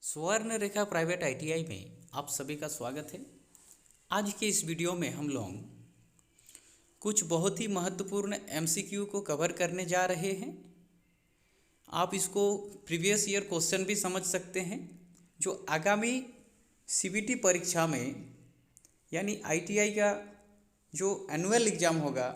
स्वर्ण रेखा private ITI में आप सभी का स्वागत है। आज के इस वीडियो में हम लोग कुछ बहुत ही महत्वपूर्ण एमसीक्यू को कवर करने जा रहे हैं। आप इसको प्रीवियस ईयर क्वेश्चन भी समझ सकते हैं, जो आगामी सीबीटी परीक्षा में यानी आईटीआई का जो एनुअल एग्ज़ाम होगा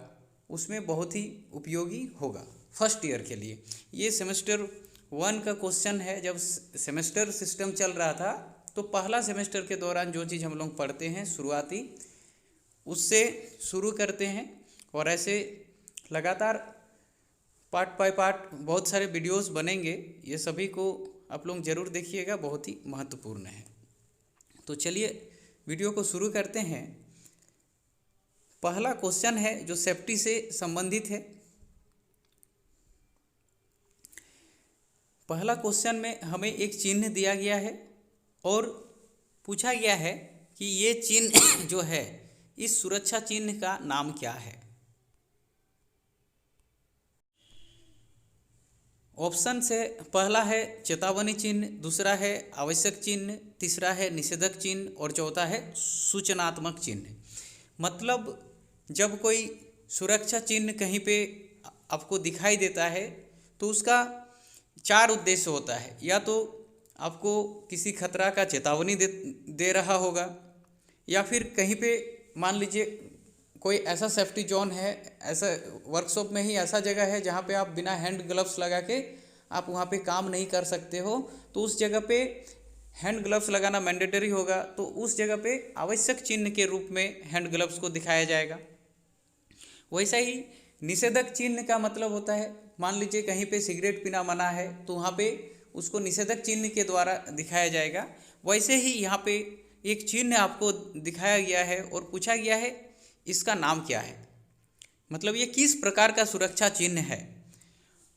उसमें बहुत ही उपयोगी होगा फर्स्ट ईयर के लिए। ये सेमेस्टर 1 का क्वेश्चन है। जब सेमेस्टर सिस्टम चल रहा था तो पहला सेमेस्टर के दौरान जो चीज़ हम लोग पढ़ते हैं शुरुआती, उससे शुरू करते हैं और ऐसे लगातार पार्ट बाय पार्ट बहुत सारे वीडियोस बनेंगे। ये सभी को आप लोग ज़रूर देखिएगा, बहुत ही महत्वपूर्ण है। तो चलिए वीडियो को शुरू करते हैं। पहला क्वेश्चन है जो सेफ्टी से संबंधित है। पहला क्वेश्चन में हमें एक चिन्ह दिया गया है और पूछा गया है कि ये चिन्ह जो है, इस सुरक्षा चिन्ह का नाम क्या है। ऑप्शन से पहला है चेतावनी चिन्ह, दूसरा है आवश्यक चिन्ह, तीसरा है निषेधक चिन्ह और चौथा है सूचनात्मक चिन्ह। मतलब जब कोई सुरक्षा चिन्ह कहीं पे आपको दिखाई देता है तो उसका 4 उद्देश्य होता है। या तो आपको किसी खतरा का चेतावनी दे रहा होगा, या फिर कहीं पे मान लीजिए कोई ऐसा सेफ्टी जोन है, ऐसा वर्कशॉप में ही ऐसा जगह है जहाँ पे आप बिना हैंड ग्लव्स लगा के आप वहाँ पे काम नहीं कर सकते हो, तो उस जगह पे हैंड ग्लव्स लगाना मैंडेटरी होगा। तो उस जगह पे आवश्यक चिन्ह के रूप में हैंड ग्लव्स को दिखाया जाएगा। वैसा ही निषेधक चिन्ह का मतलब होता है, मान लीजिए कहीं पे सिगरेट पीना मना है तो वहाँ पे उसको निषेधक चिन्ह के द्वारा दिखाया जाएगा। वैसे ही यहाँ पे एक चिन्ह आपको दिखाया गया है और पूछा गया है इसका नाम क्या है, मतलब ये किस प्रकार का सुरक्षा चिन्ह है।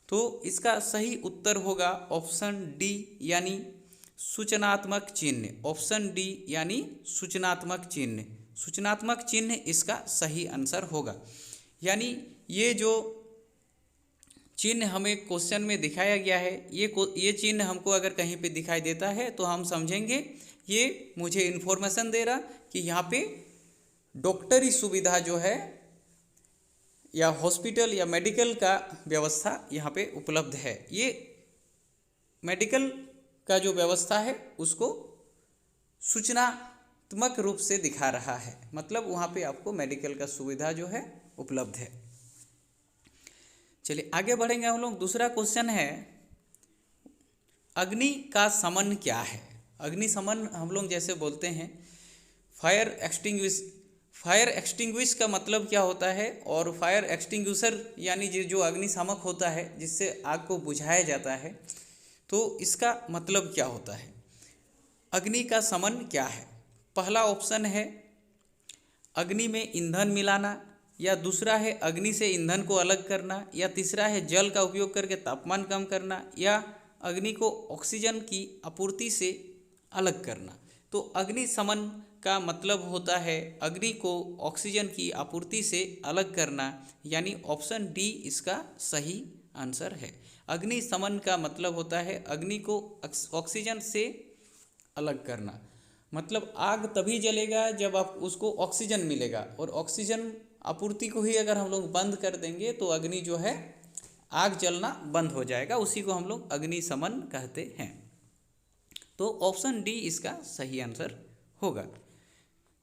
तो इसका सही उत्तर होगा ऑप्शन डी यानी सूचनात्मक चिन्ह। ऑप्शन डी यानी सूचनात्मक चिन्ह। सूचनात्मक चिन्ह इसका सही आंसर होगा। यानी ये जो चिन्ह हमें क्वेश्चन में दिखाया गया है, ये चिन्ह हमको अगर कहीं पे दिखाई देता है तो हम समझेंगे ये मुझे इन्फॉर्मेशन दे रहा कि यहाँ पे डॉक्टरी सुविधा जो है या हॉस्पिटल या मेडिकल का व्यवस्था यहाँ पे उपलब्ध है। ये मेडिकल का जो व्यवस्था है उसको सूचनात्मक रूप से दिखा रहा है, मतलब वहाँ पे आपको मेडिकल का सुविधा जो है उपलब्ध है। चलिए आगे बढ़ेंगे हम लोग। दूसरा क्वेश्चन है अग्नि का समन क्या है। अग्नि समन हम लोग जैसे बोलते हैं फायर एक्सटिंग्विश। फायर एक्सटिंग्विश का मतलब क्या होता है, और फायर एक्सटिंग्विशर यानी जो अग्निशामक होता है जिससे आग को बुझाया जाता है, तो इसका मतलब क्या होता है। अग्नि का समन क्या है। पहला ऑप्शन है अग्नि में ईंधन मिलाना, या दूसरा है अग्नि से ईंधन को अलग करना, या तीसरा है जल का उपयोग करके तापमान कम करना, या अग्नि को ऑक्सीजन की आपूर्ति से अलग करना। तो अग्नि समन का मतलब होता है अग्नि को ऑक्सीजन की आपूर्ति से अलग करना, यानी ऑप्शन डी इसका सही आंसर है। अग्नि समन का मतलब होता है अग्नि को ऑक्सीजन से अलग करना। मतलब आग तभी जलेगा जब आप उसको ऑक्सीजन मिलेगा, और ऑक्सीजन आपूर्ति को ही अगर हम लोग बंद कर देंगे तो अग्नि जो है आग जलना बंद हो जाएगा। उसी को हम लोग अग्नि समन कहते हैं। तो ऑप्शन डी इसका सही आंसर होगा।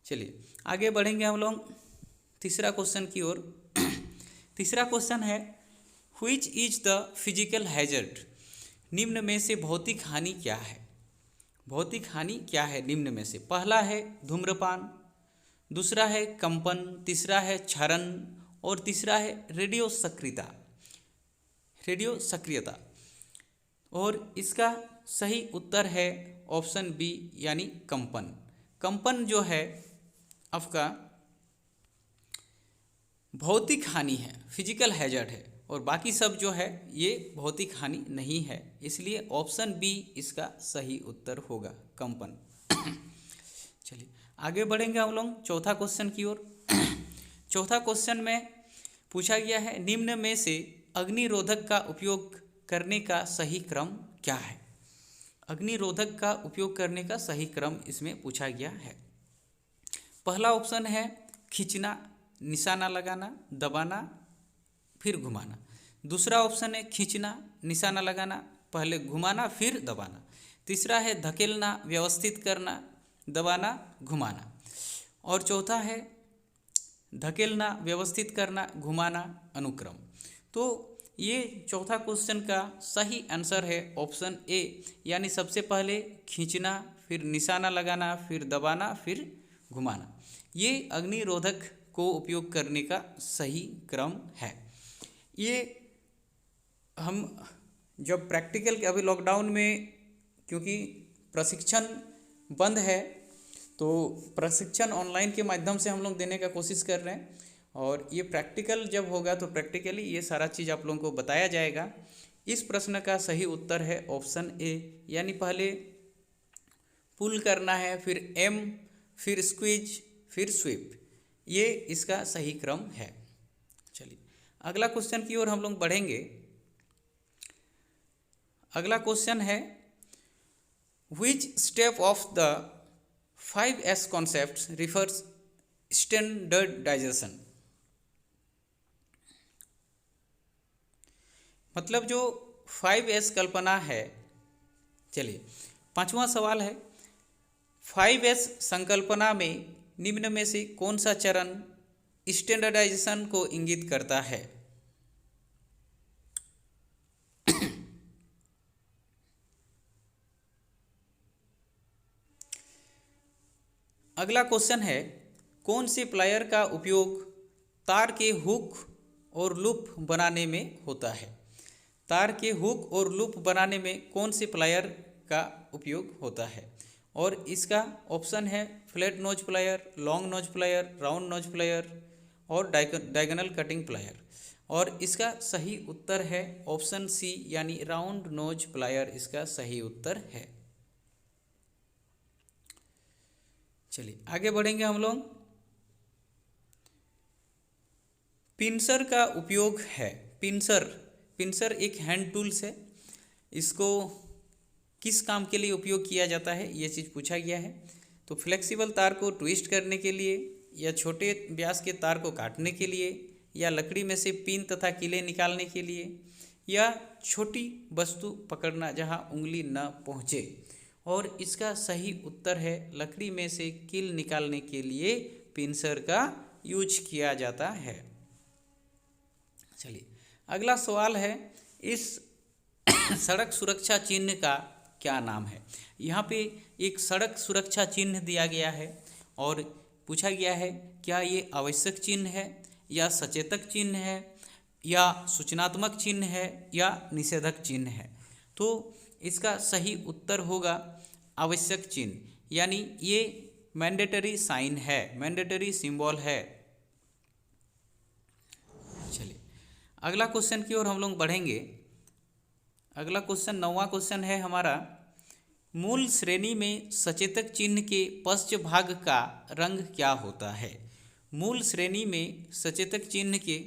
चलिए आगे बढ़ेंगे हम लोग तीसरा क्वेश्चन की ओर। तीसरा क्वेश्चन है which is the physical hazard. निम्न में से भौतिक हानि क्या है। भौतिक हानि क्या है निम्न में से। पहला है धूम्रपान, दूसरा है कंपन, तीसरा है क्षरण और तीसरा है रेडियो सक्रियता। और इसका सही उत्तर है ऑप्शन बी यानी कंपन। कंपन जो है आपका भौतिक हानि है, फिजिकल हैजर्ड है, और बाकी सब जो है ये भौतिक हानि नहीं है। इसलिए ऑप्शन बी इसका सही उत्तर होगा, कंपन। चलिए आगे बढ़ेंगे हम लोग चौथा क्वेश्चन की ओर। चौथा क्वेश्चन में पूछा गया है निम्न में से अग्निरोधक का उपयोग करने का सही क्रम क्या है। अग्निरोधक का उपयोग करने का सही क्रम इसमें पूछा गया है। पहला ऑप्शन है खींचना, निशाना लगाना, दबाना, फिर घुमाना। दूसरा ऑप्शन है खींचना, निशाना लगाना, पहले घुमाना फिर दबाना। तीसरा है धकेलना, व्यवस्थित करना, दबाना, घुमाना। और चौथा है धकेलना, व्यवस्थित करना, घुमाना, अनुक्रम। तो ये चौथा क्वेश्चन का सही आंसर है ऑप्शन ए, यानी सबसे पहले खींचना, फिर निशाना लगाना, फिर दबाना, फिर घुमाना। ये अग्निरोधक को उपयोग करने का सही क्रम है। ये हम जब प्रैक्टिकल के अभी लॉकडाउन में, क्योंकि प्रशिक्षण बंद है, तो प्रशिक्षण ऑनलाइन के माध्यम से हम लोग देने का कोशिश कर रहे हैं। और ये प्रैक्टिकल जब होगा तो प्रैक्टिकली ये सारा चीज़ आप लोगों को बताया जाएगा। इस प्रश्न का सही उत्तर है ऑप्शन ए, यानी पहले पुल करना है, फिर एम, फिर स्क्वीज, फिर स्वीप। ये इसका सही क्रम है। चलिए अगला क्वेश्चन की ओर हम लोग बढ़ेंगे। अगला क्वेश्चन है which step of the 5S concept refers standardization. मतलब जो 5S कल्पना है। चलिए पांचवा सवाल है 5S संकल्पना में निम्न में से कौन सा चरण स्टैंडर्डाइजेशन को इंगित करता है। अगला क्वेश्चन है कौन से प्लायर का उपयोग तार के हुक और लूप बनाने में होता है। तार के हुक और लूप बनाने में कौन से प्लायर का उपयोग होता है। और इसका ऑप्शन है flat knows plier, long nose plier, round knows plier और डायगोनल कटिंग प्लायर। और इसका सही उत्तर है ऑप्शन सी, यानी राउंड नोज प्लायर इसका सही उत्तर है। चलिए आगे बढ़ेंगे हम लोग। पिंसर का उपयोग है। पिंसर एक हैंड टूल्स है। इसको किस काम के लिए उपयोग किया जाता है ये चीज़ पूछा गया है। तो फ्लेक्सिबल तार को ट्विस्ट करने के लिए, या छोटे व्यास के तार को काटने के लिए, या लकड़ी में से पिन तथा कीले निकालने के लिए, या छोटी वस्तु पकड़ना जहां उंगली न पहुंचे। और इसका सही उत्तर है लकड़ी में से कील निकालने के लिए पिंसर का यूज किया जाता है। चलिए अगला सवाल है इस सड़क सुरक्षा चिन्ह का क्या नाम है। यहाँ पे एक सड़क सुरक्षा चिन्ह दिया गया है और पूछा गया है क्या ये आवश्यक चिन्ह है, या सचेतक चिन्ह है, या सूचनात्मक चिन्ह है, या निषेधक चिन्ह है। तो इसका सही उत्तर होगा आवश्यक चिन्ह, यानी ये मैंडेटरी साइन है, मैंडेटरी सिंबल है। चलिए अगला क्वेश्चन की ओर हम लोग बढ़ेंगे। अगला क्वेश्चन 9वां क्वेश्चन है हमारा, मूल श्रेणी में सचेतक चिन्ह के पश्च भाग का रंग क्या होता है। मूल श्रेणी में सचेतक चिन्ह के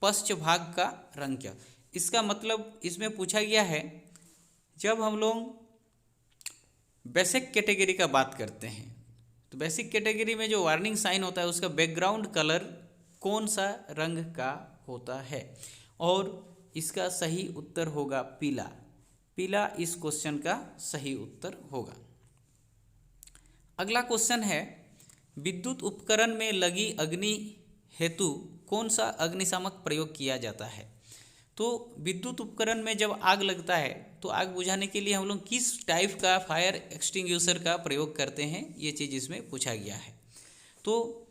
पश्च भाग का रंग क्या। इसका मतलब इसमें पूछा गया है जब हम लोग बेसिक कैटेगरी का बात करते हैं तो बेसिक कैटेगरी में जो वार्निंग साइन होता है उसका बैकग्राउंड कलर कौन सा रंग का होता है। और इसका सही उत्तर होगा पीला। पीला इस क्वेश्चन का सही उत्तर होगा। अगला क्वेश्चन है विद्युत उपकरण में लगी अग्नि हेतु कौन सा अग्निशामक प्रयोग किया जाता है। तो विद्युत उपकरण में जब आग लगता है तो आग बुझाने के लिए हम लोग किस टाइप का फायर एक्सटिंग्विशर का प्रयोग करते हैं, ये चीज़ इसमें पूछा गया है। तो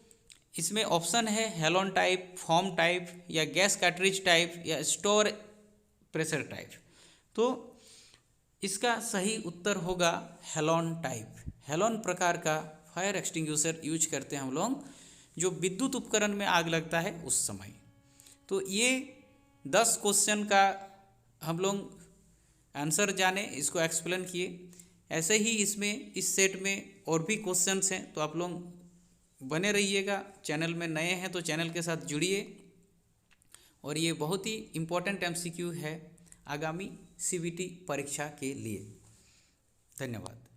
इसमें ऑप्शन है हेलोन टाइप, फॉर्म टाइप, या गैस कार्ट्रिज टाइप, या स्टोर प्रेशर टाइप। तो इसका सही उत्तर होगा हेलोन टाइप। हेलोन प्रकार का फायर एक्सटिंग्विशर यूज करते हैं हम लोग जो विद्युत उपकरण में आग लगता है उस समय। तो ये 10 क्वेश्चन का हम लोग आंसर जाने, इसको एक्सप्लेन किए। ऐसे ही इसमें इस सेट में और भी क्वेश्चंस हैं, तो आप लोग बने रहिएगा। चैनल में नए हैं तो चैनल के साथ जुड़िए। और ये बहुत ही इम्पोर्टेंट MCQ है आगामी CBT परीक्षा के लिए। धन्यवाद।